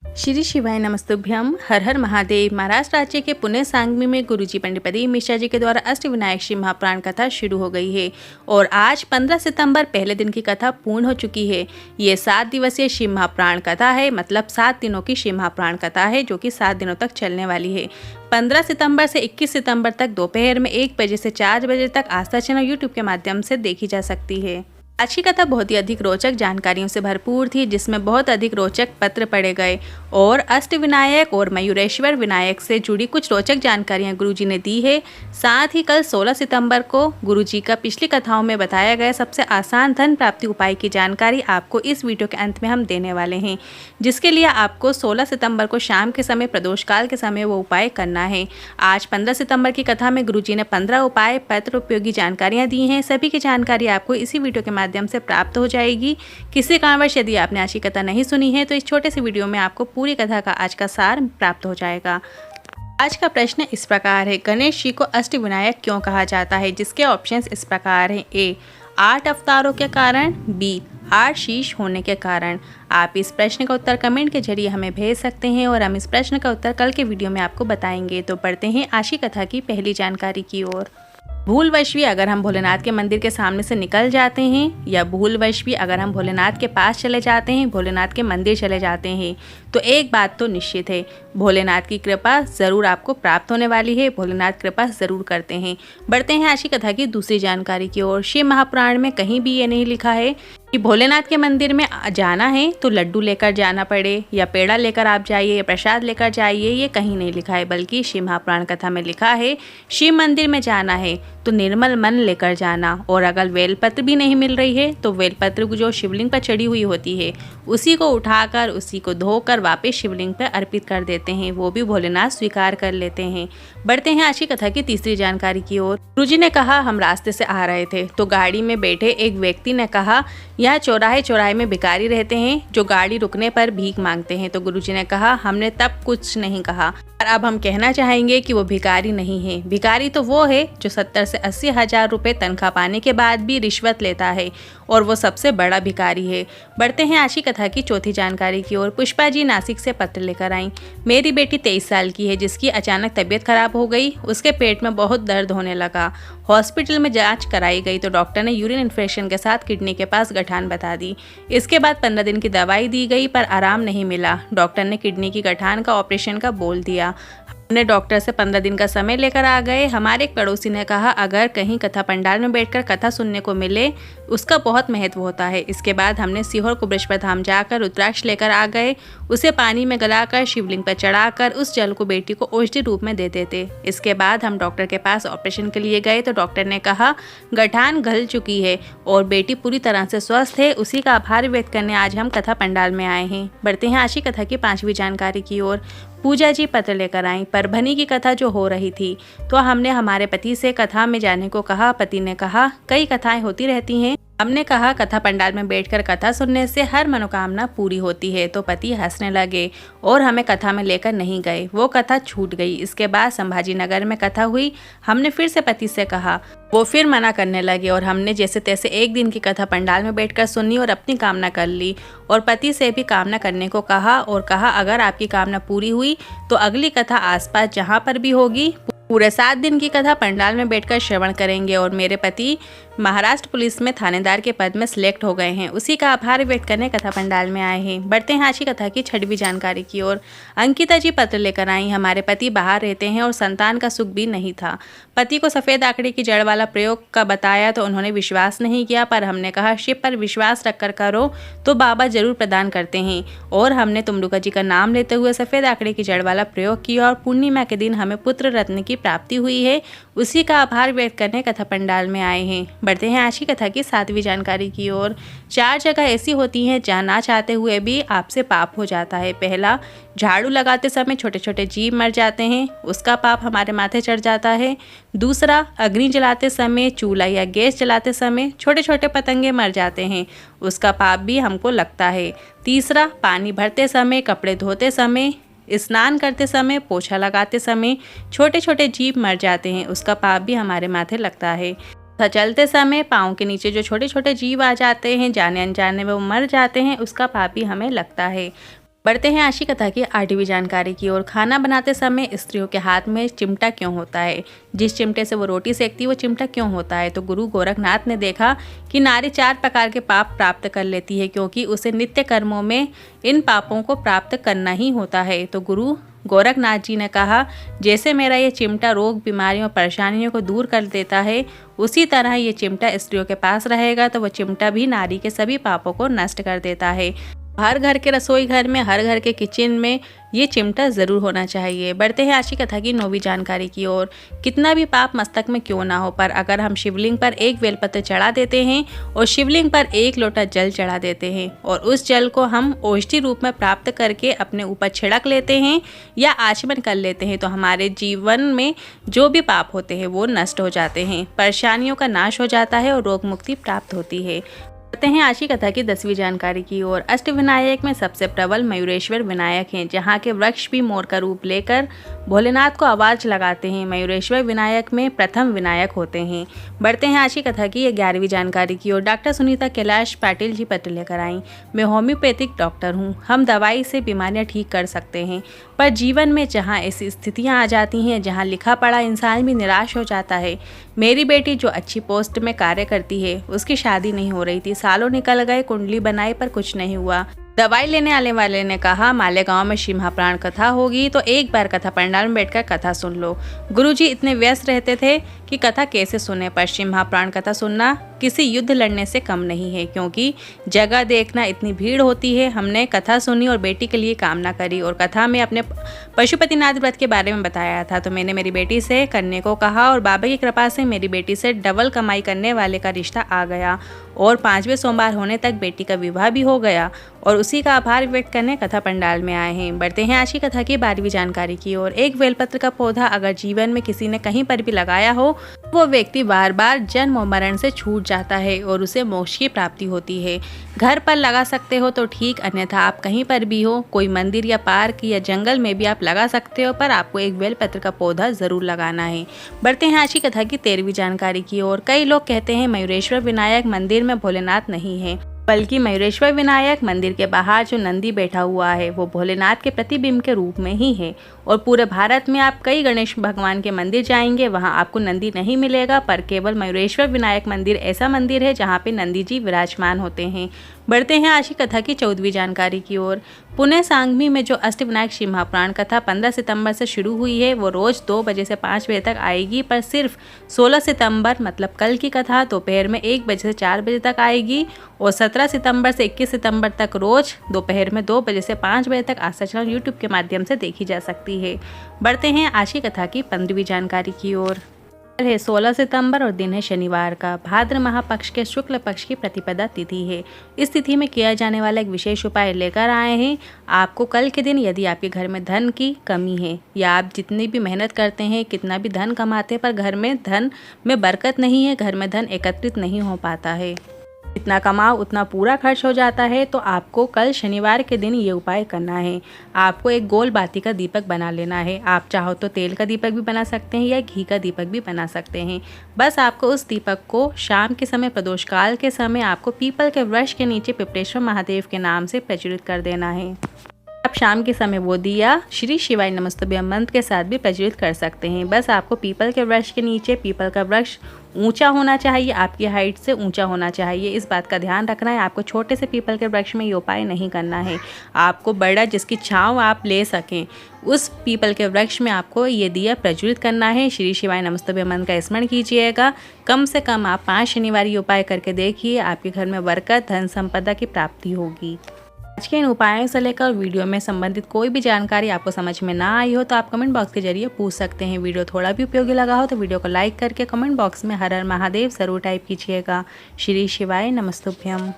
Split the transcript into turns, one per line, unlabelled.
श्री शिवाय नमस्तुभ्यम। हर हर महादेव। महाराष्ट्र राज्य के पुणे सांगवी में गुरुजी पंडित प्रदीप मिश्रा जी के द्वारा अष्टविनायक शिव महापुराण कथा शुरू हो गई है और आज 15 सितंबर पहले दिन की कथा पूर्ण हो चुकी है। ये 7 दिवसीय शिव महापुराण कथा है, मतलब 7 दिनों की शिव महापुराण कथा है जो कि 7 दिनों तक चलने वाली है। 15 सितंबर से 21 सितंबर तक दोपहर में 1 बजे से 4 बजे तक आस्था चैनल यूट्यूब के माध्यम से देखी जा सकती है। आज की कथा बहुत ही अधिक रोचक जानकारियों से भरपूर थी, जिसमें बहुत अधिक रोचक पत्र पढ़े गए और अष्टविनायक और मयूरेश्वर विनायक से जुड़ी कुछ रोचक जानकारियां गुरुजी ने दी है। साथ ही कल 16 सितंबर को गुरुजी का पिछली कथाओं में बताया गया सबसे आसान धन प्राप्ति उपाय की जानकारी आपको इस वीडियो के अंत में हम देने वाले हैं, जिसके लिए आपको 16 सितंबर को शाम के समय प्रदोष काल के समय वो उपाय करना है। आज 15 सितंबर की कथा में गुरुजी ने 15 उपाय पत्र उपयोगी जानकारियाँ दी हैं। सभी की जानकारी आपको इसी वीडियो के माध्यम से प्राप्त हो जाएगी। किसी कारणवश यदि आपने आज की कथा नहीं सुनी है तो इस छोटे से वीडियो में आपको पूरी कथा का आज का सार प्राप्त हो जाएगा। आज का प्रश्न इस प्रकार है, गणेश जी को अष्टविनायक क्यों कहा जाता है? जिसके ऑप्शंस इस प्रकार हैं। ए 8 अवतारों के कारण, बी 8 शीश होने के कारण। आप इस प्रश्न का उत्तर कमेंट के जरिए हमें भेज सकते हैं और हम इस प्रश्न का उत्तर कल के वीडियो में आपको बताएंगे। तो बढ़ते हैं आज की कथा की पहली जानकारी की ओर। भूलवश भी अगर हम भोलेनाथ के मंदिर के सामने से निकल जाते हैं या भूलवश भी अगर हम भोलेनाथ के पास चले जाते हैं, भोलेनाथ के मंदिर चले जाते हैं, तो एक बात तो निश्चित है, भोलेनाथ की कृपा ज़रूर आपको प्राप्त होने वाली है। भोलेनाथ कृपा ज़रूर करते हैं। बढ़ते हैं आज की कथा की दूसरी जानकारी की ओर। शिव महापुराण में कहीं भी ये नहीं लिखा है कि भोलेनाथ के मंदिर में जाना है तो लड्डू लेकर जाना पड़े या पेड़ा लेकर आप जाइए या प्रसाद लेकर जाइए, ये कहीं नहीं लिखा है। बल्कि शिव महापुराण कथा में लिखा है शिव मंदिर में जाना है तो निर्मल मन लेकर जाना, और अगर बेलपत्र भी नहीं मिल रही है तो बेलपत्र जो शिवलिंग पर चढ़ी हुई होती है उसी को उठाकर उसी को धोकर वापस शिवलिंग पर अर्पित कर देते हैं, वो भी भोलेनाथ स्वीकार कर लेते हैं। बढ़ते हैं आज की कथा की तीसरी जानकारी की ओर। गुरुजी ने कहा हम रास्ते से आ रहे थे तो गाड़ी में बैठे एक व्यक्ति ने कहा यहाँ चौराहे चौराहे में भिखारी रहते हैं जो गाड़ी रुकने पर भीख मांगते हैं। तो गुरुजी ने कहा हमने तब कुछ नहीं कहा, और अब हम कहना चाहेंगे कि वो भिखारी नहीं है। भिखारी तो वो है जो 70 से 80 हजार रुपये तनख्वाह पाने के बाद भी रिश्वत लेता है, और वो सबसे बड़ा भिखारी है। बढ़ते हैं आज की कथा की चौथी जानकारी की ओर। पुष्पा जी नासिक से पत्र लेकर आई। मेरी बेटी 23 साल की है जिसकी अचानक तबीयत खराब हो गई। उसके पेट में बहुत दर्द होने लगा। हॉस्पिटल में जांच कराई गई तो डॉक्टर ने यूरिन इन्फेक्शन के साथ किडनी के पास गठान बता दी। इसके बाद 15 दिन की दवाई दी गई पर आराम नहीं मिला। डॉक्टर ने किडनी की गठान का ऑपरेशन का बोल दिया। हमने डॉक्टर से 15 दिन का समय लेकर आ गए। हमारे एक पड़ोसी ने कहा अगर कहीं कथा पंडाल में बैठकर कथा सुनने को मिले उसका बहुत महत्व होता है। इसके बाद हमने सीहोर कुबेश्वर धाम जाकर रुद्राक्ष लेकर आ गए। उसे पानी में गलाकर शिवलिंग पर चढ़ाकर उस जल को बेटी को औषधि रूप में देते थे। इसके बाद हम डॉक्टर के पास ऑपरेशन के लिए गए तो डॉक्टर ने कहा गठान गल चुकी है और बेटी पूरी तरह से स्वस्थ है। उसी का आभार व्यक्त करने आज हम कथा पंडाल में आए हैं। बढ़ते हैं आज की कथा की 5वीं जानकारी की ओर। पूजा जी पत्र लेकर आई। परभनी की कथा जो हो रही थी तो हमने हमारे पति से कथा में जाने को कहा। पति ने कहा कई कथाएं होती रहती हैं। हमने कहा कथा पंडाल में बैठकर कथा सुनने से हर मनोकामना पूरी होती है। तो पति हंसने लगे और हमें कथा में लेकर नहीं गए। वो कथा छूट गई। इसके बाद संभाजी नगर में कथा हुई। हमने फिर से पति से कहा, वो फिर मना करने लगे और हमने जैसे तैसे एक दिन की कथा पंडाल में बैठकर सुनी और अपनी कामना कर ली। और पति से भी कामना करने को कहा और कहा अगर आपकी कामना पूरी हुई तो अगली कथा आसपास जहाँ पर भी होगी पूरे 7 दिन की कथा पंडाल में बैठकर श्रवण करेंगे। और मेरे पति महाराष्ट्र पुलिस में थानेदार के पद में सिलेक्ट हो गए हैं। उसी का आभार व्यक्त करने कथा पंडाल में आए हैं। बढ़ते हैं आज की कथा की 6वीं जानकारी की ओर। अंकिता जी पत्र लेकर आई। हमारे पति बाहर रहते हैं और संतान का सुख भी नहीं था। पति को सफ़ेद आंकड़े की जड़ वाला प्रयोग का बताया तो उन्होंने विश्वास नहीं किया, पर हमने कहा शिव पर विश्वास रखकर करो तो बाबा जरूर प्रदान करते हैं। और हमने तुमरुका जी का नाम लेते हुए सफ़ेद आंकड़े की जड़ वाला प्रयोग किया और पूर्णिमा के दिन हमें पुत्र रत्न की प्राप्ति हुई है। उसी का आभार व्यक्त करने कथा पंडाल में आए हैं। बढ़ते हैं आज की कथा की 7वीं जानकारी की ओर। 4 जगह ऐसी होती हैं जहाँ ना चाहते हुए भी आपसे पाप हो जाता है। पहला, झाड़ू लगाते समय छोटे छोटे जीव मर जाते हैं, उसका पाप हमारे माथे चढ़ जाता है। दूसरा, अग्नि जलाते समय, चूल्हा या गैस जलाते समय छोटे छोटे पतंगे मर जाते हैं, उसका पाप भी हमको लगता है। तीसरा, पानी भरते समय, कपड़े धोते समय, स्नान करते समय, पोछा लगाते समय छोटे छोटे जीव मर जाते हैं, उसका पाप भी हमारे माथे लगता है। चलते समय पाँव के नीचे जो छोटे छोटे जीव आ जाते हैं, जाने अनजाने में वो मर जाते हैं, उसका पाप भी हमें लगता है। बढ़ते हैं आज की कथा की 8वीं जानकारी की ओर। खाना बनाते समय स्त्रियों के हाथ में चिमटा क्यों होता है? जिस चिमटे से वो रोटी सेकती है वो चिमटा क्यों होता है? तो गुरु गोरखनाथ ने देखा कि नारी 4 प्रकार के पाप प्राप्त कर लेती है, क्योंकि उसे नित्य कर्मों में इन पापों को प्राप्त करना ही होता है। तो गुरु गोरखनाथ जी ने कहा, जैसे मेरा ये चिमटा रोग, बीमारियों, परेशानियों को दूर कर देता है, उसी तरह ये चिमटा स्त्रियों के पास रहेगा तो वो चिमटा भी नारी के सभी पापों को नष्ट कर देता है। हर घर के रसोई घर में, हर घर के किचन में ये चिमटा ज़रूर होना चाहिए। बढ़ते हैं आज की कथा की 9वीं जानकारी की ओर। कितना भी पाप मस्तक में क्यों ना हो, पर अगर हम शिवलिंग पर एक बेलपत्र चढ़ा देते हैं और शिवलिंग पर 1 लोटा जल चढ़ा देते हैं और उस जल को हम औषधि रूप में प्राप्त करके अपने ऊपर छिड़क लेते हैं या आचमन कर लेते हैं, तो हमारे जीवन में जो भी पाप होते हैं वो नष्ट हो जाते हैं, परेशानियों का नाश हो जाता है और रोग मुक्ति प्राप्त होती है। करते हैं आज की कथा की 10वीं जानकारी की ओर। अष्टविनायक में सबसे प्रबल मयूरेश्वर विनायक हैं, जहाँ के वृक्ष भी मोर का रूप लेकर भोलेनाथ को आवाज लगाते हैं। मयूरेश्वर विनायक में प्रथम विनायक होते हैं। बढ़ते हैं आज की कथा की 11वीं जानकारी की ओर। डॉक्टर सुनीता कैलाश पाटिल जी पत्र लेकर आई। मैं होम्योपैथिक डॉक्टर हूँ। हम दवाई से बीमारियाँ ठीक कर सकते हैं, पर जीवन में जहाँ ऐसी स्थितियाँ आ जाती हैं जहाँ लिखा पढ़ा इंसान भी निराश हो जाता है। मेरी बेटी जो अच्छी पोस्ट में कार्य करती है, उसकी शादी नहीं हो रही थी। सालों निकल गए, कुंडली बनाई पर कुछ नहीं हुआ। दवाई लेने आने वाले ने कहा, मालेगांव में श्री महाप्राण कथा होगी तो एक बार कथा पंडाल में बैठकर कथा सुन लो। गुरुजी इतने व्यस्त रहते थे कि कथा कैसे सुने, पर श्री महाप्राण कथा सुनना किसी युद्ध लड़ने से कम नहीं है, क्योंकि जगह देखना इतनी भीड़ होती है। हमने कथा सुनी और बेटी के लिए कामना करी और कथा में अपने पशुपतिनाथ व्रत के बारे में बताया था, तो मैंने मेरी बेटी से करने को कहा और बाबा की कृपा से मेरी बेटी से डबल कमाई करने वाले का रिश्ता आ गया और 5वें सोमवार होने तक बेटी का विवाह भी हो गया और उसी का आभार व्यक्त करने कथा पंडाल में आए हैं। बढ़ते हैं आज की कथा की 12वीं जानकारी की ओर। एक बेलपत्र का पौधा अगर जीवन में किसी ने कहीं पर भी लगाया हो, वो व्यक्ति बार बार जन्म और मरण से छूट जाता है और उसे मोक्ष की प्राप्ति होती है। घर पर लगा सकते हो तो ठीक, अन्यथा आप कहीं पर भी हो, कोई मंदिर या पार्क या जंगल में भी आप लगा सकते हो, पर आपको एक बेलपत्र का पौधा जरूर लगाना है। बढ़ते हैं आज की कथा की 13वीं जानकारी की ओर। कई लोग कहते हैं मयूरेश्वर विनायक मंदिर में भोलेनाथ नहीं है, बल्कि मयूरेश्वर विनायक मंदिर के बाहर जो नंदी बैठा हुआ है वो भोलेनाथ के प्रतिबिंब के रूप में ही है। और पूरे भारत में आप कई गणेश भगवान के मंदिर जाएंगे, वहां आपको नंदी नहीं मिलेगा, पर केवल मयूरेश्वर विनायक मंदिर ऐसा मंदिर है जहां पे नंदी जी विराजमान होते हैं। बढ़ते हैं आज की कथा की 14वीं जानकारी की ओर। पुणे सांगमी में जो अष्टविनायक शिव महापुराण कथा 15 सितंबर से शुरू हुई है, वो रोज 2 बजे से 5 बजे तक आएगी, पर सिर्फ 16 सितंबर मतलब कल की कथा दोपहर में 1 बजे से 4 बजे तक आएगी और 17 सितंबर से 21 सितंबर तक रोज दोपहर में 2 बजे से 5 बजे तक आस्था चैनल यूट्यूब के माध्यम से देखी जा सकती है। बढ़ते हैं आज की कथा की 15वीं जानकारी की ओर। है 16 सितंबर और दिन है शनिवार का। भाद्र महापक्ष के शुक्ल पक्ष की प्रतिपदा तिथि है। इस तिथि में किया जाने वाला एक विशेष उपाय लेकर आए हैं। आपको कल के दिन यदि आपके घर में धन की कमी है या आप जितनी भी मेहनत करते हैं, कितना भी धन कमाते हैं, पर घर में धन में बरकत नहीं है, घर में धन एकत्रित नहीं हो पाता है, जितना कमाओ उतना पूरा खर्च हो जाता है, तो आपको कल शनिवार के दिन ये उपाय करना है। आपको एक गोल बाती का दीपक बना लेना है। आप चाहो तो तेल का दीपक भी बना सकते हैं या घी का दीपक भी बना सकते हैं। बस आपको उस दीपक को शाम के समय, प्रदोष काल के समय, आपको पीपल के वृक्ष के नीचे पिपलेश्वर महादेव के नाम से प्रज्वलित कर देना है। आप शाम के समय वो दिया श्री शिवाय नमस्तुभ्यं मंत्र के साथ भी प्रज्वलित कर सकते हैं। बस आपको पीपल के वृक्ष के नीचे, पीपल का वृक्ष ऊंचा होना चाहिए, आपकी हाइट से ऊंचा होना चाहिए, इस बात का ध्यान रखना है। आपको छोटे से पीपल के वृक्ष में ये उपाय नहीं करना है। आपको बड़ा, जिसकी छांव आप ले सकें, उस पीपल के वृक्ष में आपको ये दिया प्रज्वलित करना है। श्री शिवाय नमस्तुभ्यं मंत्र का स्मरण कीजिएगा। कम से कम आप 5 शनिवार ये उपाय करके देखिए, आपके घर में बरकत, धन संपदा की प्राप्ति होगी। आज के इन उपायों से लेकर वीडियो में संबंधित कोई भी जानकारी आपको समझ में ना आई हो तो आप कमेंट बॉक्स के जरिए पूछ सकते हैं। वीडियो थोड़ा भी उपयोगी लगा हो तो वीडियो को लाइक करके कमेंट बॉक्स में हर हर महादेव जरूर टाइप कीजिएगा। श्री शिवाय नमस्तुभ्यं।